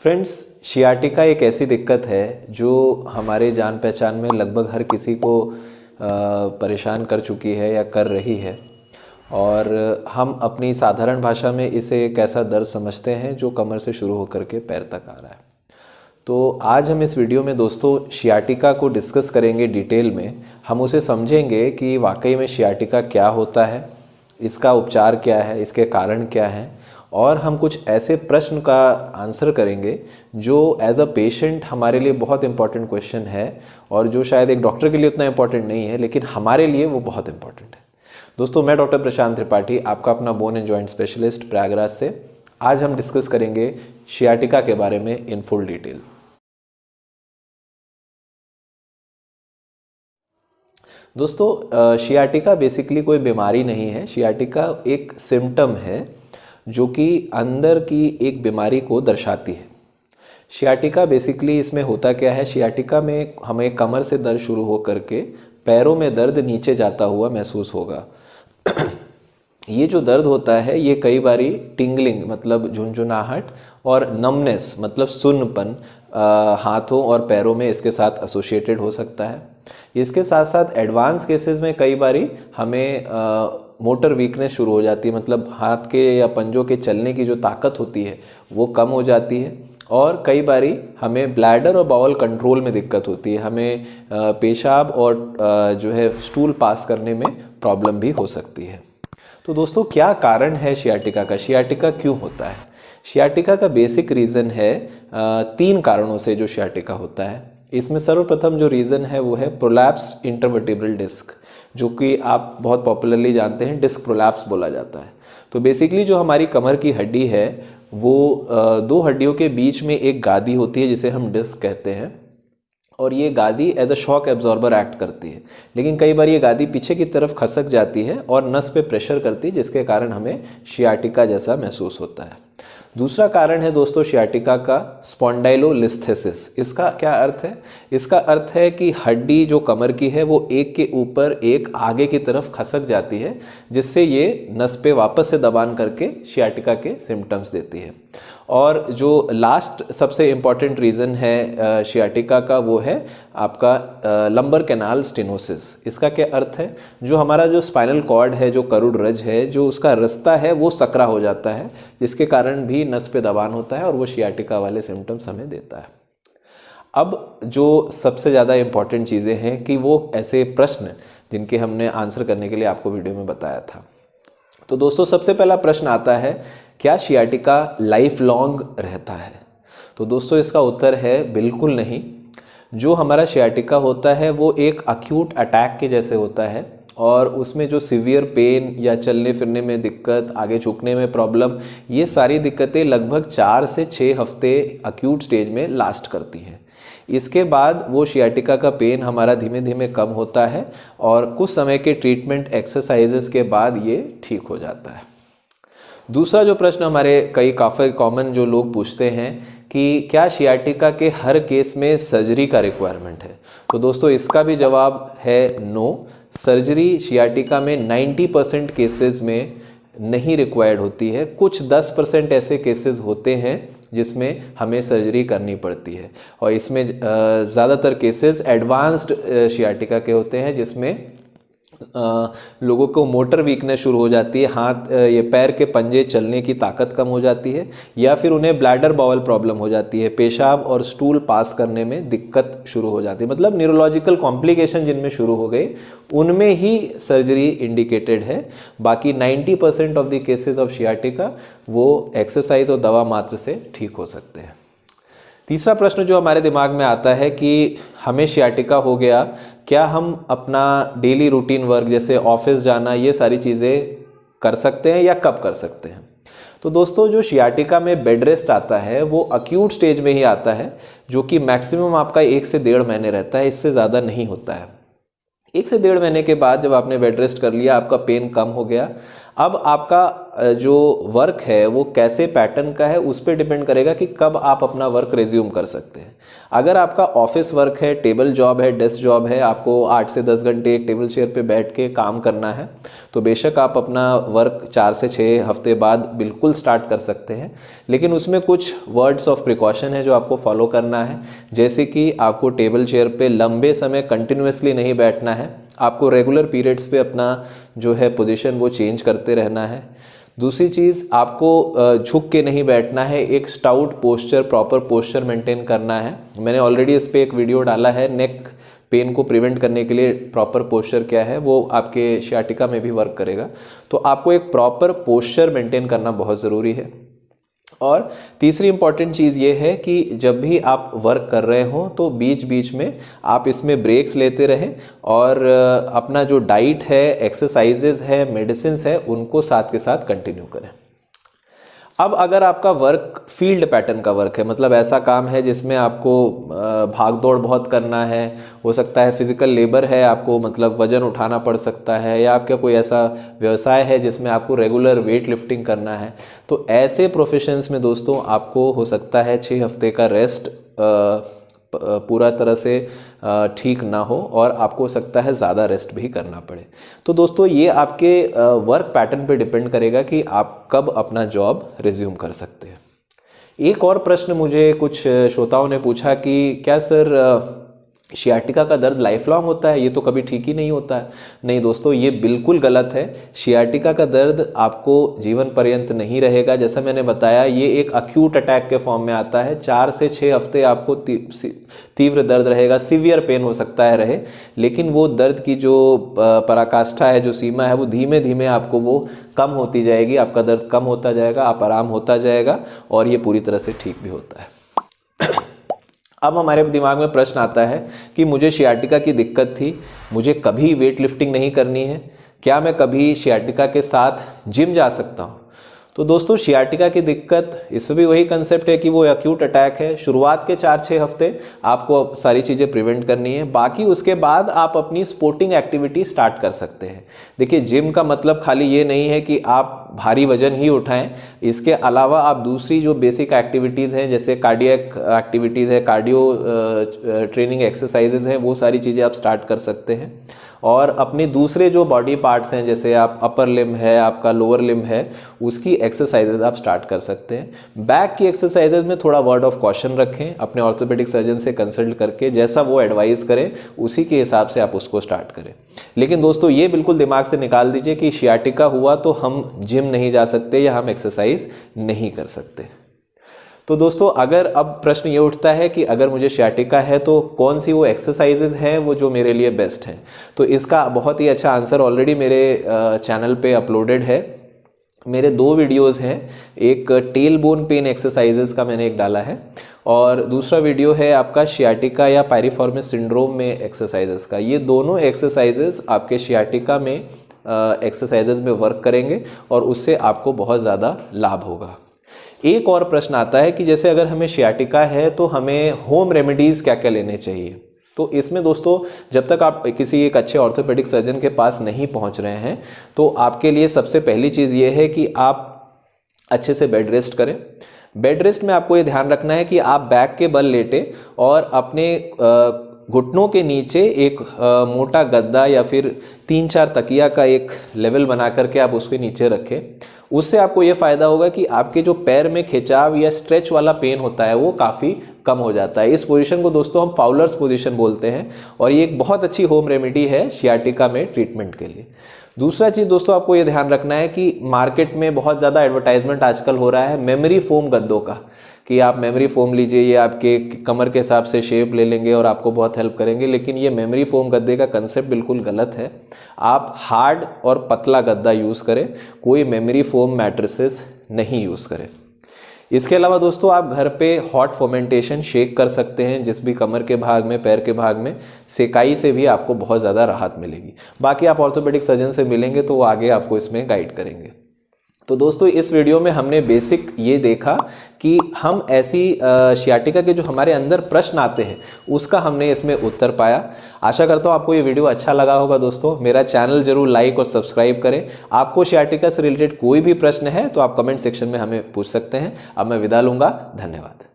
Friends, sciatica एक ऐसी दिक्कत है जो हमारे जान पहचान में लगभग हर किसी को परेशान कर चुकी है या कर रही है। और हम अपनी साधारण भाषा में इसे एक ऐसा दर्द समझते हैं जो कमर से शुरू होकर के पैर तक आ रहा है। तो आज हम इस वीडियो में दोस्तों शियाटिका को डिस्कस करेंगे डिटेल में। हम उसे समझेंगे कि वाकई में शियाटिका क्या होता है, इसका उपचार क्या है, इसके कारण क्या हैं, और हम कुछ ऐसे प्रश्न का आंसर करेंगे जो एज अ पेशेंट हमारे लिए बहुत इंपॉर्टेंट क्वेश्चन है और जो शायद एक डॉक्टर के लिए उतना इंपॉर्टेंट नहीं है, लेकिन हमारे लिए वो बहुत इंपॉर्टेंट है। दोस्तों, मैं डॉक्टर प्रशांत त्रिपाठी, आपका अपना bone and joint specialist Prayagraj से। आज हम डिस्कस करेंगे शियाटिका के बारे में इन फुल डिटेल। दोस्तों, शियाटिका बेसिकली कोई बीमारी नहीं है। शियाटिका एक सिम्टम है जो कि अंदर की एक बीमारी को दर्शाती है। शियाटिका बेसिकली इसमें होता क्या है, शियाटिका में हमें कमर से दर्द शुरू हो करके पैरों में दर्द नीचे जाता हुआ महसूस होगा। ये जो दर्द होता है ये कई बारी टिंगलिंग मतलब झुनझुनाहट और नमनेस मतलब सुन्नपन हाथों और पैरों में इसके साथ एसोसिएटेड हो सकता है। इसके साथ साथ एडवांस केसेस में कई बारी हमें मोटर वीकनेस शुरू हो जाती है, मतलब हाथ के या पंजों के चलने की जो ताकत होती है वो कम हो जाती है। और कई बारी हमें ब्लैडर और बाउल कंट्रोल में दिक्कत होती है, हमें पेशाब और जो है स्टूल पास करने में प्रॉब्लम भी हो सकती है। तो दोस्तों, क्या कारण है शियाटिका का, शियाटिका क्यों होता है? शियाटिका का बेसिक रीज़न है 3 कारणों से जो शियाटिका होता है। इसमें सर्वप्रथम जो रीज़न है वो है प्रोलैप्स इंटरवर्टिब्रल डिस्क, जो कि आप बहुत पॉपुलरली जानते हैं डिस्क प्रोलैप्स बोला जाता है। तो बेसिकली जो हमारी कमर की हड्डी है वो 2 हड्डियों के बीच में एक गादी होती है जिसे हम डिस्क कहते हैं, और ये गादी as a shock absorber act करती है। लेकिन कई बार ये गादी पीछे की तरफ खसक जाती है और नस पे प्रेशर करती है, जिसके कारण हमें शियाटिका जैसा महसूस होता है। दूसरा कारण है दोस्तों शियाटिका का स्पॉन्डाइलोलिस्थेसिस। इसका क्या अर्थ है? इसका अर्थ है कि हड्डी जो कमर की है वो एक के ऊपर एक आगे की तरफ खसक जाती है, जिससे ये नस पे वापस से दबान करके शियाटिका के सिम्टम्स देती है। और जो लास्ट सबसे इम्पॉर्टेंट रीज़न है शियाटिका का वो है आपका लंबर कैनाल स्टेनोसिस। इसका क्या अर्थ है? जो हमारा जो स्पाइनल कॉर्ड है, जो करोड़ रज है, जो उसका रास्ता है वो सकरा हो जाता है, जिसके कारण भी नस पे दबान होता है और वो शियाटिका वाले सिम्टम्स हमें देता है। अब जो सबसे ज़्यादा इम्पॉर्टेंट चीज़ें हैं कि वो ऐसे प्रश्न जिनके हमने आंसर करने के लिए आपको वीडियो में बताया था। तो दोस्तों, सबसे पहला प्रश्न आता है, क्या शियाटिका लाइफ लॉन्ग रहता है? तो दोस्तों, इसका उत्तर है बिल्कुल नहीं। जो हमारा शियाटिका होता है वो एक अक्यूट अटैक के जैसे होता है, और उसमें जो सीवियर पेन या चलने फिरने में दिक्कत, आगे झुकने में प्रॉब्लम, ये सारी दिक्कतें लगभग 4 से 6 हफ्ते अक्यूट स्टेज में लास्ट करती हैं। इसके बाद वो शियाटिका का पेन हमारा धीमे धीमे कम होता है और कुछ समय के ट्रीटमेंट एक्सरसाइजेस के बाद ये ठीक हो जाता है। दूसरा जो प्रश्न हमारे काफ़ी कॉमन जो लोग पूछते हैं कि क्या शियाटिका के हर केस में सर्जरी का रिक्वायरमेंट है? तो दोस्तों, इसका भी जवाब है नो। सर्जरी शियाटिका में 90% केसेस में नहीं रिक्वायर्ड होती है। कुछ 10% ऐसे केसेस होते हैं जिसमें हमें सर्जरी करनी पड़ती है, और इसमें ज़्यादातर केसेस एडवांस्ड शियाटिका के होते हैं, जिसमें लोगों को मोटर वीकनेस शुरू हो जाती है, हाथ ये पैर के पंजे चलने की ताकत कम हो जाती है, या फिर उन्हें ब्लैडर बाउल प्रॉब्लम हो जाती है, पेशाब और स्टूल पास करने में दिक्कत शुरू हो जाती है, मतलब न्यूरोलॉजिकल कॉम्प्लिकेशन जिनमें शुरू हो गए उनमें ही सर्जरी इंडिकेटेड है। बाकी 90% of the cases of sciatica वो एक्सरसाइज और दवा मात्र से ठीक हो सकते हैं। तीसरा प्रश्न जो हमारे दिमाग में आता है कि हमें शियाटिका हो गया, क्या हम अपना डेली रूटीन वर्क जैसे ऑफिस जाना, ये सारी चीज़ें कर सकते हैं या कब कर सकते हैं? तो दोस्तों, जो शियाटिका में बेड रेस्ट आता है वो अक्यूट स्टेज में ही आता है, जो कि मैक्सिमम आपका 1 से 1.5 महीने रहता है, इससे ज़्यादा नहीं होता है। 1 से 1.5 महीने के बाद जब आपने बेड रेस्ट कर लिया, आपका पेन कम हो गया, अब आपका जो वर्क है वो कैसे पैटर्न का है उस पर डिपेंड करेगा कि कब आप अपना वर्क रिज्यूम कर सकते हैं। अगर आपका ऑफिस वर्क है, टेबल जॉब है, डेस्क जॉब है, आपको 8 से 10 घंटे एक टेबल चेयर पे बैठ के काम करना है, तो बेशक आप अपना वर्क 4 से 6 हफ्ते बाद बिल्कुल स्टार्ट कर सकते हैं। लेकिन उसमें कुछ वर्ड्स ऑफ प्रिकॉशन है जो आपको फॉलो करना है, जैसे कि आपको टेबल चेयर पे लंबे समय कंटिन्यूसली नहीं बैठना है, आपको रेगुलर पीरियड्स पे अपना जो है पोजीशन वो चेंज करते रहना है। दूसरी चीज़, आपको झुक के नहीं बैठना है, एक stout posture, proper posture maintain करना है। मैंने ऑलरेडी इस पर एक वीडियो डाला है, नेक पेन को प्रिवेंट करने के लिए प्रॉपर पोस्चर क्या है, वो आपके सियाटिका में भी वर्क करेगा। तो आपको एक प्रॉपर पोस्चर मेंटेन करना बहुत ज़रूरी है। और तीसरी इंपॉर्टेंट चीज़ ये है कि जब भी आप वर्क कर रहे हो तो बीच बीच में आप इसमें ब्रेक्स लेते रहें और अपना जो डाइट है, एक्सरसाइजेज है, मेडिसिन है, उनको साथ के साथ कंटिन्यू करें। अब अगर आपका वर्क फील्ड पैटर्न का वर्क है, मतलब ऐसा काम है जिसमें आपको भाग दौड़ बहुत करना है, हो सकता है फिजिकल लेबर है, आपको मतलब वजन उठाना पड़ सकता है, या आपका कोई ऐसा व्यवसाय है जिसमें आपको रेगुलर वेट लिफ्टिंग करना है, तो ऐसे प्रोफेशंस में दोस्तों आपको हो सकता है 6 हफ्ते का रेस्ट पूरा तरह से ठीक ना हो और आपको हो सकता है ज़्यादा रेस्ट भी करना पड़े। तो दोस्तों ये आपके वर्क पैटर्न पे डिपेंड करेगा कि आप कब अपना जॉब रिज्यूम कर सकते हैं। एक और प्रश्न मुझे कुछ श्रोताओं ने पूछा कि क्या सर सियाटिका का दर्द लाइफ लॉन्ग होता है, ये तो कभी ठीक ही नहीं होता है। नहीं दोस्तों, ये बिल्कुल गलत है। सियाटिका का दर्द आपको जीवन पर्यंत नहीं रहेगा। जैसा मैंने बताया, ये एक अक्यूट अटैक के फॉर्म में आता है। 4 से 6 हफ्ते आपको तीव्र दर्द रहेगा, सीवियर पेन हो सकता है रहे, लेकिन वो दर्द की जो पराकाष्ठा है, जो सीमा है, वो धीमे धीमे आपको वो कम होती जाएगी, आपका दर्द कम होता जाएगा, आप आराम होता जाएगा और ये पूरी तरह से ठीक भी होता है। अब हमारे दिमाग में प्रश्न आता है कि मुझे सियाटिका की दिक्कत थी, मुझे कभी वेट लिफ्टिंग नहीं करनी है, क्या मैं कभी सियाटिका के साथ जिम जा सकता हूँ? तो दोस्तों सियाटिका की दिक्कत, इसमें भी वही कंसेप्ट है कि वो एक्यूट अटैक है। शुरुआत के 4-6 हफ्ते आपको सारी चीज़ें प्रिवेंट करनी है, बाकी उसके बाद आप अपनी स्पोर्टिंग एक्टिविटी स्टार्ट कर सकते हैं। देखिए, जिम का मतलब खाली ये नहीं है कि आप भारी वजन ही उठाएं, इसके अलावा आप दूसरी जो बेसिक एक्टिविटीज़ हैं, जैसे कार्डियक एक्टिविटीज़ है, कार्डियो ट्रेनिंग एक्सरसाइजेज हैं, वो सारी चीज़ें आप स्टार्ट कर सकते हैं। और अपने दूसरे जो बॉडी पार्ट्स हैं, जैसे आप अपर लिम्ब है, आपका लोअर लिम्ब है, उसकी एक्सरसाइजेज आप स्टार्ट कर सकते हैं। बैक की एक्सरसाइजेज में थोड़ा वर्ड ऑफ कॉशन रखें, अपने ऑर्थोपेडिक सर्जन से कंसल्ट करके जैसा वो एडवाइस करें उसी के हिसाब से आप उसको स्टार्ट करें। लेकिन दोस्तों ये बिल्कुल दिमाग से निकाल दीजिए कि सियाटिका हुआ तो हम जिम नहीं जा सकते या हम एक्सरसाइज नहीं कर सकते। तो दोस्तों अगर अब प्रश्न ये उठता है कि अगर मुझे सियाटिका है तो कौन सी वो एक्सरसाइजेज हैं वो जो मेरे लिए बेस्ट हैं, तो इसका बहुत ही अच्छा आंसर ऑलरेडी मेरे चैनल पे अपलोडेड है। मेरे 2 वीडियोस हैं, एक टेल बोन पेन एक्सरसाइजेज का मैंने एक डाला है और दूसरा वीडियो है आपका सियाटिका या पायरिफॉर्मिस सिंड्रोम में एक्सरसाइजेज का। ये दोनों एक्सरसाइजेज आपके सियाटिका में एक्सरसाइजेज में वर्क करेंगे और उससे आपको बहुत ज़्यादा लाभ होगा। एक और प्रश्न आता है कि जैसे अगर हमें सियाटिका है तो हमें होम रेमेडीज़ क्या क्या लेने चाहिए। तो इसमें दोस्तों जब तक आप किसी एक अच्छे ऑर्थोपेडिक सर्जन के पास नहीं पहुंच रहे हैं तो आपके लिए सबसे पहली चीज़ ये है कि आप अच्छे से बेड रेस्ट करें। बेड रेस्ट में आपको ये ध्यान रखना है कि आप बैक के बल लेटें और अपने घुटनों के नीचे एक मोटा गद्दा या फिर 3-4 तकिया का एक लेवल बना करके आप उसके नीचे रखें। उससे आपको ये फ़ायदा होगा कि आपके जो पैर में खिंचाव या स्ट्रेच वाला पेन होता है वो काफ़ी कम हो जाता है। इस पोजीशन को दोस्तों हम फाउलर्स पोजीशन बोलते हैं और ये एक बहुत अच्छी होम रेमेडी है सियाटिका में ट्रीटमेंट के लिए। दूसरा चीज़ दोस्तों आपको ये ध्यान रखना है कि मार्केट में बहुत ज़्यादा एडवर्टाइजमेंट आजकल हो रहा है मेमोरी फोम गद्दों का, कि आप मेमोरी फोम लीजिए, ये आपके कमर के हिसाब से शेप ले लेंगे और आपको बहुत हेल्प करेंगे। लेकिन ये मेमोरी फोम गद्दे का कंसेप्ट बिल्कुल गलत है। आप हार्ड और पतला गद्दा यूज़ करें, कोई मेमोरी फोम मैट्रेसेस नहीं यूज़ करें। इसके अलावा दोस्तों आप घर पे हॉट फोमेंटेशन शेक कर सकते हैं, जिस भी कमर के भाग में, पैर के भाग में सेकाई से भी आपको बहुत ज़्यादा राहत मिलेगी। बाकी आप ऑर्थोपेडिक सर्जन से मिलेंगे तो वो आगे आपको इसमें गाइड करेंगे। तो दोस्तों इस वीडियो में हमने बेसिक ये देखा कि हम ऐसी शियाटिका के जो हमारे अंदर प्रश्न आते हैं उसका हमने इसमें उत्तर पाया। आशा करता हूँ आपको ये वीडियो अच्छा लगा होगा। दोस्तों मेरा चैनल जरूर लाइक और सब्सक्राइब करें। आपको शियाटिका से रिलेटेड कोई भी प्रश्न है तो आप कमेंट सेक्शन में हमें पूछ सकते हैं। अब मैं विदा लूँगा। धन्यवाद।